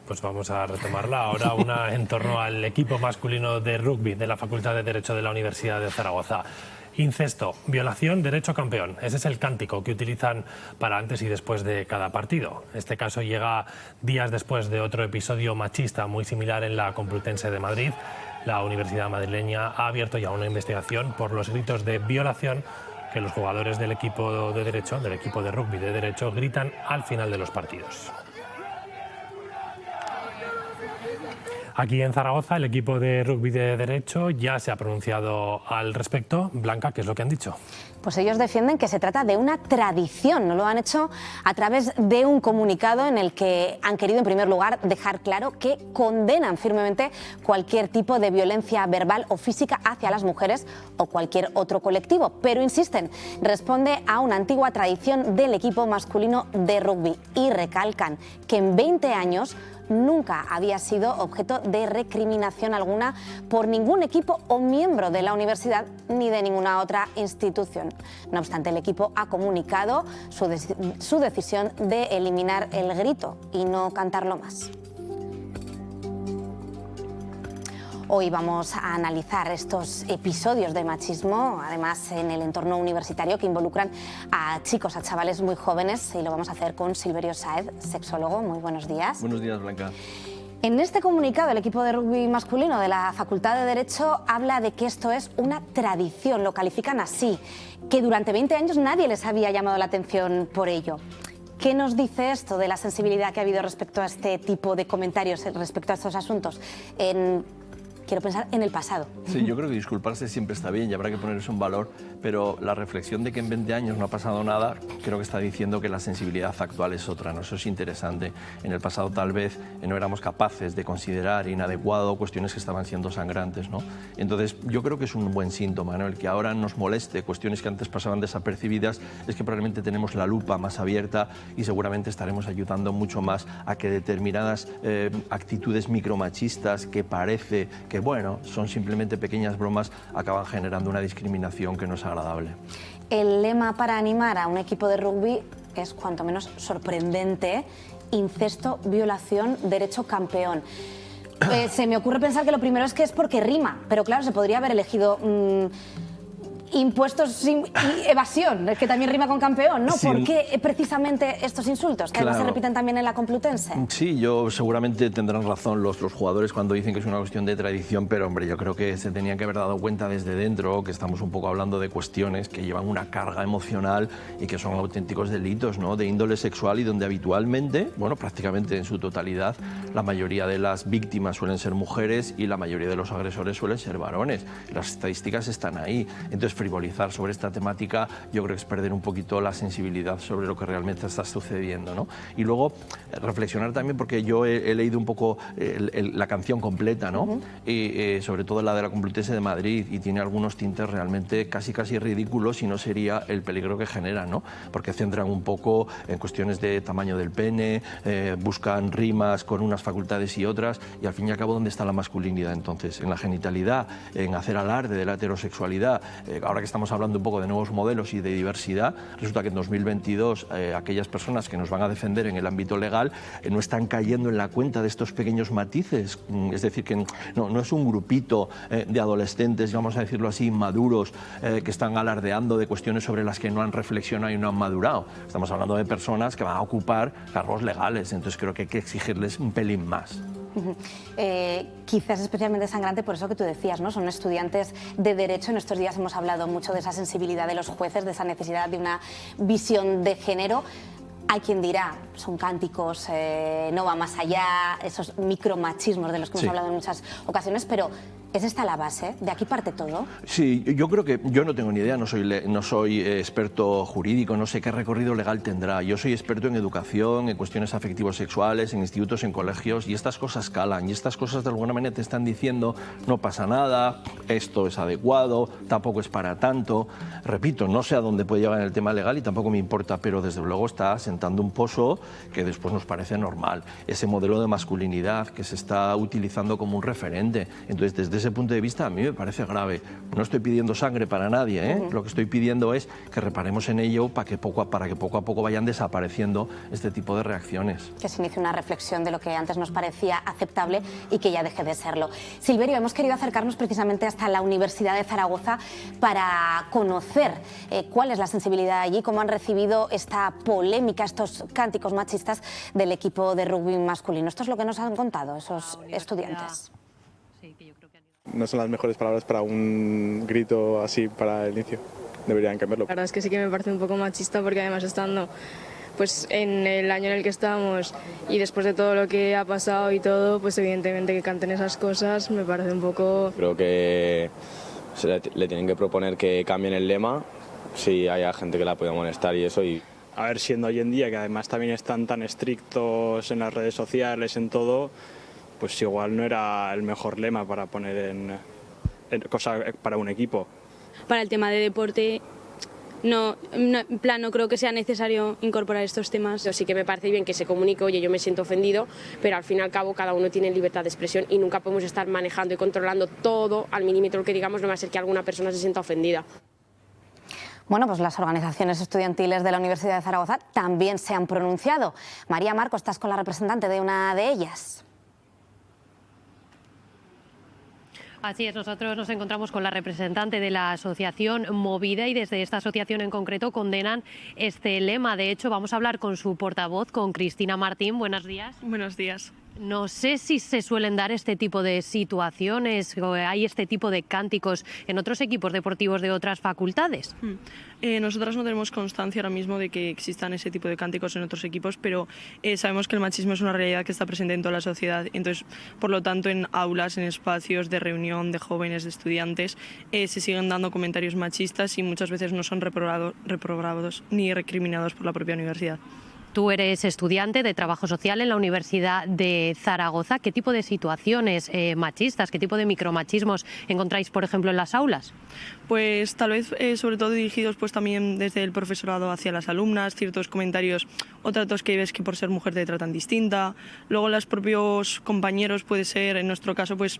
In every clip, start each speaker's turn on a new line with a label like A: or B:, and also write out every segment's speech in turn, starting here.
A: Pues vamos a retomarla ahora, una en torno al equipo masculino de rugby de la Facultad de Derecho de la Universidad de Zaragoza. Incesto, violación, derecho campeón. Ese es el cántico que utilizan para antes y después de cada partido. Este caso llega días después de otro episodio machista muy similar en la Complutense de Madrid. La Universidad madrileña ha abierto ya una investigación por los gritos de violación que los jugadores del equipo de derecho, del equipo de rugby de derecho, gritan al final de los partidos. Aquí en Zaragoza, el equipo de rugby de derecho ya se ha pronunciado al respecto. Blanca, ¿qué es lo que han dicho?
B: Pues ellos defienden que se trata de una tradición. Lo han hecho a través de un comunicado en el que han querido, en primer lugar, dejar claro que condenan firmemente cualquier tipo de violencia verbal o física hacia las mujeres o cualquier otro colectivo. Pero insisten, responde a una antigua tradición del equipo masculino de rugby y recalcan que en 20 años nunca había sido objeto de recriminación alguna por ningún equipo o miembro de la universidad ni de ninguna otra institución. No obstante, el equipo ha comunicado su decisión de eliminar el grito y no cantarlo más. Hoy vamos a analizar estos episodios de machismo, además en el entorno universitario, que involucran a chicos, a chavales muy jóvenes, y lo vamos a hacer con Silverio Sáez, sexólogo. Muy buenos días.
C: Buenos días, Blanca.
B: En este comunicado, el equipo de rugby masculino de la Facultad de Derecho habla de que esto es una tradición, lo califican así, que durante 20 años nadie les había llamado la atención por ello. ¿Qué nos dice esto de la sensibilidad que ha habido respecto a este tipo de comentarios, respecto a estos asuntos? Quiero pensar en el pasado.
C: Sí, yo creo que disculparse siempre está bien y habrá que poner eso en valor, pero la reflexión de que en 20 años no ha pasado nada, creo que está diciendo que la sensibilidad actual es otra, ¿no? Eso es interesante. En el pasado tal vez no éramos capaces de considerar inadecuado cuestiones que estaban siendo sangrantes, ¿no? Entonces yo creo que es un buen síntoma, ¿no? El que ahora nos moleste cuestiones que antes pasaban desapercibidas es que probablemente tenemos la lupa más abierta y seguramente estaremos ayudando mucho más a que determinadas actitudes micromachistas que parece que bueno, son simplemente pequeñas bromas, acaban generando una discriminación que no es agradable.
B: El lema para animar a un equipo de rugby es cuanto menos sorprendente: incesto, violación, derecho campeón. Se me ocurre pensar que lo primero es que es porque rima, pero claro, se podría haber elegido impuestos y evasión, que también rima con campeón, ¿no? ¿Por qué precisamente estos insultos, que además se repiten también en la Complutense?
C: Sí, seguramente tendrán razón los jugadores cuando dicen que es una cuestión de tradición, pero hombre, yo creo que se tenían que haber dado cuenta desde dentro que estamos un poco hablando de cuestiones que llevan una carga emocional y que son auténticos delitos, ¿no? De índole sexual y donde habitualmente, bueno, prácticamente en su totalidad, la mayoría de las víctimas suelen ser mujeres y la mayoría de los agresores suelen ser varones. Las estadísticas están ahí. Entonces, frivolizar sobre esta temática yo creo que es perder un poquito la sensibilidad sobre lo que realmente está sucediendo, ¿no? Y luego reflexionar también, porque yo he leído un poco la canción completa, ¿no? Y sobre todo la de la Complutense de Madrid, y tiene algunos tintes realmente casi ridículos y no sería el peligro que generan, ¿no? Porque centran un poco en cuestiones de tamaño del pene, buscan rimas con unas facultades y otras, y al fin y al cabo, ¿dónde está la masculinidad entonces? En la genitalidad, en hacer alarde de la heterosexualidad. Ahora que estamos hablando un poco de nuevos modelos y de diversidad, resulta que en 2022 aquellas personas que nos van a defender en el ámbito legal no están cayendo en la cuenta de estos pequeños matices. Es decir, que no es un grupito de adolescentes, vamos a decirlo así, inmaduros, que están alardeando de cuestiones sobre las que no han reflexionado y no han madurado. Estamos hablando de personas que van a ocupar cargos legales, entonces creo que hay que exigirles un pelín más.
B: Quizás especialmente sangrante por eso que tú decías, ¿no? Son estudiantes de Derecho. En estos días hemos hablado mucho de esa sensibilidad de los jueces, de esa necesidad de una visión de género. Hay quien dirá, son cánticos, no va más allá, esos micromachismos de los que hemos hablado en muchas ocasiones, pero ¿es esta la base? ¿De aquí parte todo?
C: Sí, yo creo que, yo no tengo ni idea, no soy experto jurídico, no sé qué recorrido legal tendrá. Yo soy experto en educación, en cuestiones afectivos sexuales, en institutos, en colegios, y estas cosas calan, y estas cosas de alguna manera te están diciendo, no pasa nada, esto es adecuado, tampoco es para tanto. Repito, no sé a dónde puede llegar en el tema legal y tampoco me importa, pero desde luego está sentando un pozo que después nos parece normal. Ese modelo de masculinidad que se está utilizando como un referente. Entonces, desde ese punto de vista a mí me parece grave. No estoy pidiendo sangre para nadie, ¿eh? Lo que estoy pidiendo es que reparemos en ello para que poco a poco vayan desapareciendo este tipo de reacciones.
B: Que se inicie una reflexión de lo que antes nos parecía aceptable y que ya deje de serlo. Silverio, hemos querido acercarnos precisamente hasta la Universidad de Zaragoza para conocer cuál es la sensibilidad allí, cómo han recibido esta polémica, estos cánticos machistas del equipo de rugby masculino. Esto es lo que nos han contado esos estudiantes.
D: No son las mejores palabras para un grito así para el inicio. Deberían cambiarlo.
E: La verdad es que sí que me parece un poco machista porque además estando pues en el año en el que estamos y después de todo lo que ha pasado y todo, pues evidentemente que canten esas cosas me parece un poco...
F: Creo que le tienen que proponer que cambien el lema si hay gente que la pueda molestar y eso.
D: A ver, siendo hoy en día que además también están tan estrictos en las redes sociales, en todo, pues igual no era el mejor lema para poner en cosa para un equipo.
G: Para el tema de deporte, no creo que sea necesario incorporar estos temas.
H: Sí que me parece bien que se comunique, oye, yo me siento ofendido, pero al fin y al cabo cada uno tiene libertad de expresión y nunca podemos estar manejando y controlando todo al milímetro que digamos, no va a ser que alguna persona se sienta ofendida.
B: Bueno, pues las organizaciones estudiantiles de la Universidad de Zaragoza también se han pronunciado. María Marco, estás con la representante de una de ellas.
I: Así es, nosotros nos encontramos con la representante de la asociación Movida y desde esta asociación en concreto condenan este lema. De hecho, vamos a hablar con su portavoz, con Cristina Martín. Buenos días.
J: Buenos días.
I: No sé si se suelen dar este tipo de situaciones o hay este tipo de cánticos en otros equipos deportivos de otras facultades.
J: Nosotras no tenemos constancia ahora mismo de que existan ese tipo de cánticos en otros equipos, pero sabemos que el machismo es una realidad que está presente en toda la sociedad. Entonces, por lo tanto, en aulas, en espacios de reunión de jóvenes, de estudiantes, se siguen dando comentarios machistas y muchas veces no son reprobados ni recriminados por la propia universidad.
I: Tú eres estudiante de trabajo social en la Universidad de Zaragoza. ¿Qué tipo de situaciones machistas, qué tipo de micromachismos encontráis, por ejemplo, en las aulas?
J: Pues tal vez sobre todo dirigidos pues también desde el profesorado hacia las alumnas, ciertos comentarios o tratos que ves que por ser mujer te tratan distinta. Luego los propios compañeros puede ser, en nuestro caso pues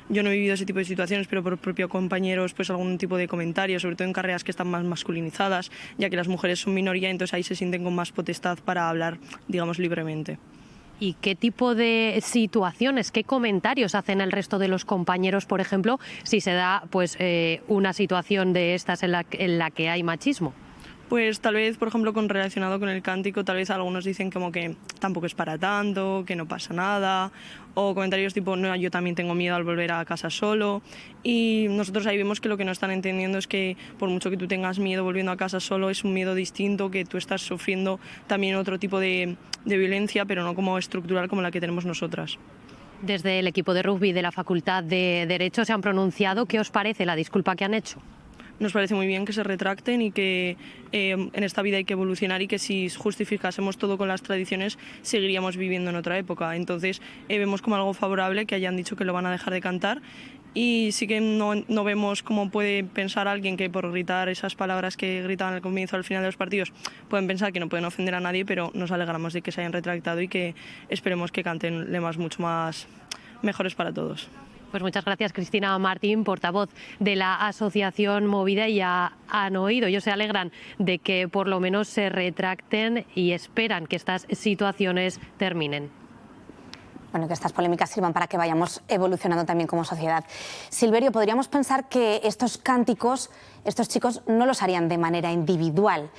J: yo no he vivido ese tipo de situaciones, pero por propios compañeros pues algún tipo de comentarios, sobre todo en carreras que están más masculinizadas, ya que las mujeres son minoría, entonces ahí se sienten con más potestad para hablar, digamos, libremente.
I: ¿Y qué tipo de situaciones, qué comentarios hacen el resto de los compañeros, por ejemplo, si se da pues una situación de estas en la que hay machismo?
J: Pues tal vez, por ejemplo, relacionado con el cántico, tal vez algunos dicen como que tampoco es para tanto, que no pasa nada, o comentarios tipo, no, yo también tengo miedo al volver a casa solo, y nosotros ahí vemos que lo que no están entendiendo es que por mucho que tú tengas miedo volviendo a casa solo, es un miedo distinto, que tú estás sufriendo también otro tipo de violencia, pero no como estructural como la que tenemos nosotras.
I: Desde el equipo de rugby de la Facultad de Derecho se han pronunciado. ¿Qué os parece la disculpa que han hecho?
J: Nos parece muy bien que se retracten y que en esta vida hay que evolucionar y que si justificásemos todo con las tradiciones seguiríamos viviendo en otra época. Entonces vemos como algo favorable que hayan dicho que lo van a dejar de cantar y sí que no vemos cómo puede pensar alguien que por gritar esas palabras que gritaban al comienzo o al final de los partidos pueden pensar que no pueden ofender a nadie, pero nos alegramos de que se hayan retractado y que esperemos que canten lemas mucho más mejores para todos.
I: Pues muchas gracias, Cristina Martín, portavoz de la asociación Movida. Y ya han oído, ellos se alegran de que por lo menos se retracten y esperan que estas situaciones terminen.
B: Bueno, que estas polémicas sirvan para que vayamos evolucionando también como sociedad. Silverio, podríamos pensar que estos cánticos, estos chicos no los harían de manera individual.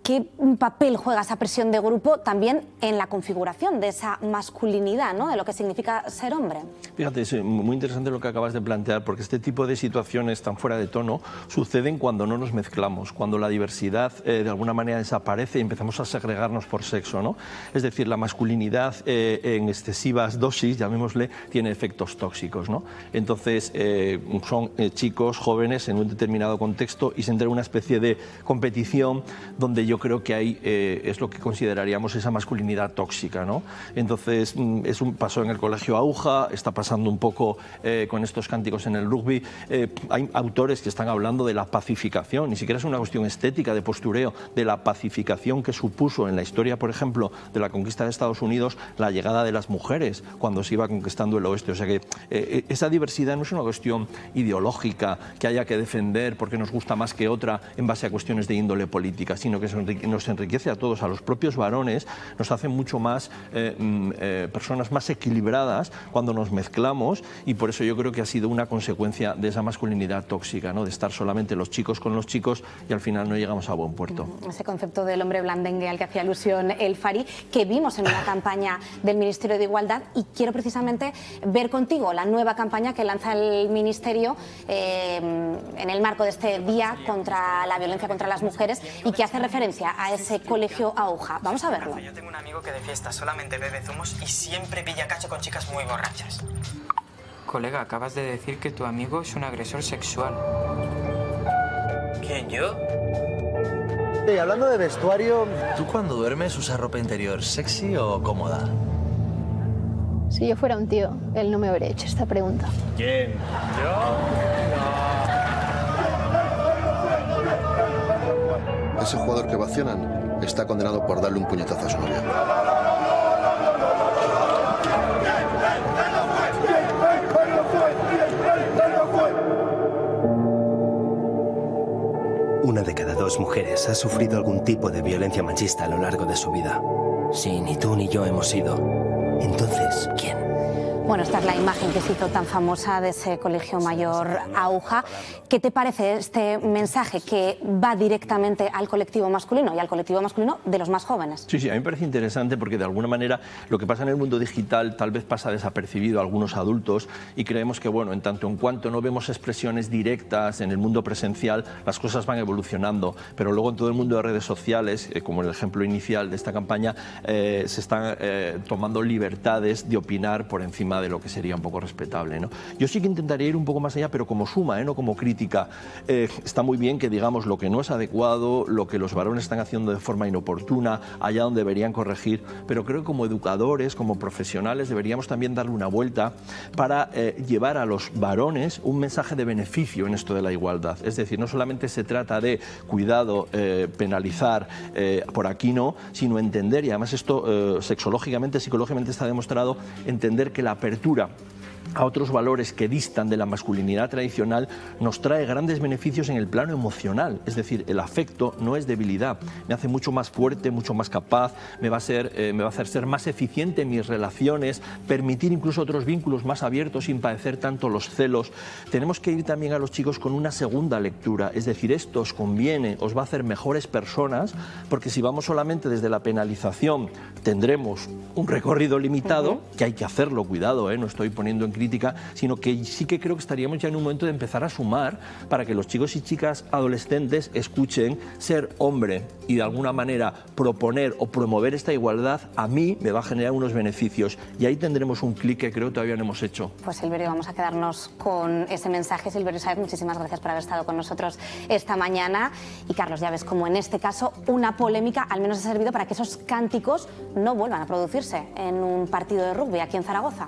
B: ¿Qué papel juega esa presión de grupo también en la configuración de esa masculinidad, ¿no?, de lo que significa ser hombre?
C: Fíjate, es muy interesante lo que acabas de plantear, porque este tipo de situaciones tan fuera de tono suceden cuando no nos mezclamos, cuando la diversidad de alguna manera desaparece y empezamos a segregarnos por sexo, ¿no? Es decir, la masculinidad en excesivas dosis, llamémosle, tiene efectos tóxicos, ¿no? Entonces, son chicos jóvenes en un determinado contexto contexto y se entra en una especie de competición donde yo creo que hay es lo que consideraríamos esa masculinidad tóxica, ¿no? Entonces pasó en el colegio Auja, está pasando un poco con estos cánticos en el rugby. Hay autores que están hablando de la pacificación, ni siquiera es una cuestión estética, de postureo, de la pacificación que supuso en la historia, por ejemplo, de la conquista de Estados Unidos, la llegada de las mujeres cuando se iba conquistando el oeste. O sea que esa diversidad no es una cuestión ideológica que haya que defender porque nos gusta más que otra en base a cuestiones de índole política, sino que nos enriquece a todos, a los propios varones, nos hace mucho más personas más equilibradas cuando nos mezclamos, y por eso yo creo que ha sido una consecuencia de esa masculinidad tóxica, ¿no? De estar solamente los chicos con los chicos y al final no llegamos a buen puerto.
B: Ese concepto del hombre blandengue al que hacía alusión el Fari, que vimos en una campaña del Ministerio de Igualdad, y quiero precisamente ver contigo la nueva campaña que lanza el Ministerio en el marco de este Día contra la Violencia contra las Mujeres y que hace referencia a ese colegio Auja. Vamos a verlo.
K: Yo tengo un amigo que de fiesta solamente bebe zumos y siempre pilla cacho con chicas muy borrachas.
L: Colega, acabas de decir que tu amigo es un agresor sexual.
K: ¿Quién, yo?
M: Y hablando de vestuario, ¿tú cuando duermes usas ropa interior sexy o cómoda?
N: Si yo fuera un tío, él no me habría hecho esta pregunta.
M: ¿Quién? ¿Yo?
O: No. Ese jugador que vacionan está condenado por darle un puñetazo a su novia.
P: Una de cada 2 mujeres ha sufrido algún tipo de violencia machista a lo largo de su vida. Si ni tú ni yo hemos sido, entonces, ¿quién?
B: Bueno, esta es la imagen que se hizo tan famosa de ese colegio mayor Auja. ¿Qué te parece este mensaje que va directamente al colectivo masculino y al colectivo masculino de los más jóvenes?
C: Sí, a mí me parece interesante porque de alguna manera lo que pasa en el mundo digital tal vez pasa desapercibido a algunos adultos y creemos que, bueno, en tanto en cuanto no vemos expresiones directas en el mundo presencial, las cosas van evolucionando, pero luego en todo el mundo de redes sociales, como el ejemplo inicial de esta campaña, se están tomando libertades de opinar por encima de lo que sería un poco respetable, ¿no? Yo sí que intentaría ir un poco más allá, pero como suma, no como crítica. Está muy bien que digamos lo que no es adecuado, lo que los varones están haciendo de forma inoportuna, allá donde deberían corregir, pero creo que como educadores, como profesionales, deberíamos también darle una vuelta para llevar a los varones un mensaje de beneficio en esto de la igualdad. Es decir, no solamente se trata de cuidado, penalizar, por aquí no, sino entender, y además esto sexológicamente, psicológicamente está demostrado, entender que la apertura a otros valores que distan de la masculinidad tradicional nos trae grandes beneficios en el plano emocional. Es decir, el afecto no es debilidad, me hace mucho más fuerte, mucho más capaz, me va a hacer ser más eficiente en mis relaciones, permitir incluso otros vínculos más abiertos sin padecer tanto los celos. Tenemos que ir también a los chicos con una segunda lectura, es decir, esto os conviene, os va a hacer mejores personas, porque si vamos solamente desde la penalización tendremos un recorrido limitado, que hay que hacerlo, cuidado, no estoy poniendo en crítica, sino que sí que creo que estaríamos ya en un momento de empezar a sumar para que los chicos y chicas adolescentes escuchen ser hombre y de alguna manera proponer o promover esta igualdad, a mí me va a generar unos beneficios y ahí tendremos un clic que creo que todavía no hemos hecho.
B: Pues Silverio, vamos a quedarnos con ese mensaje. Silverio Sáez, muchísimas gracias por haber estado con nosotros esta mañana. Y Carlos, ya ves como en este caso una polémica al menos ha servido para que esos cánticos no vuelvan a producirse en un partido de rugby aquí en Zaragoza.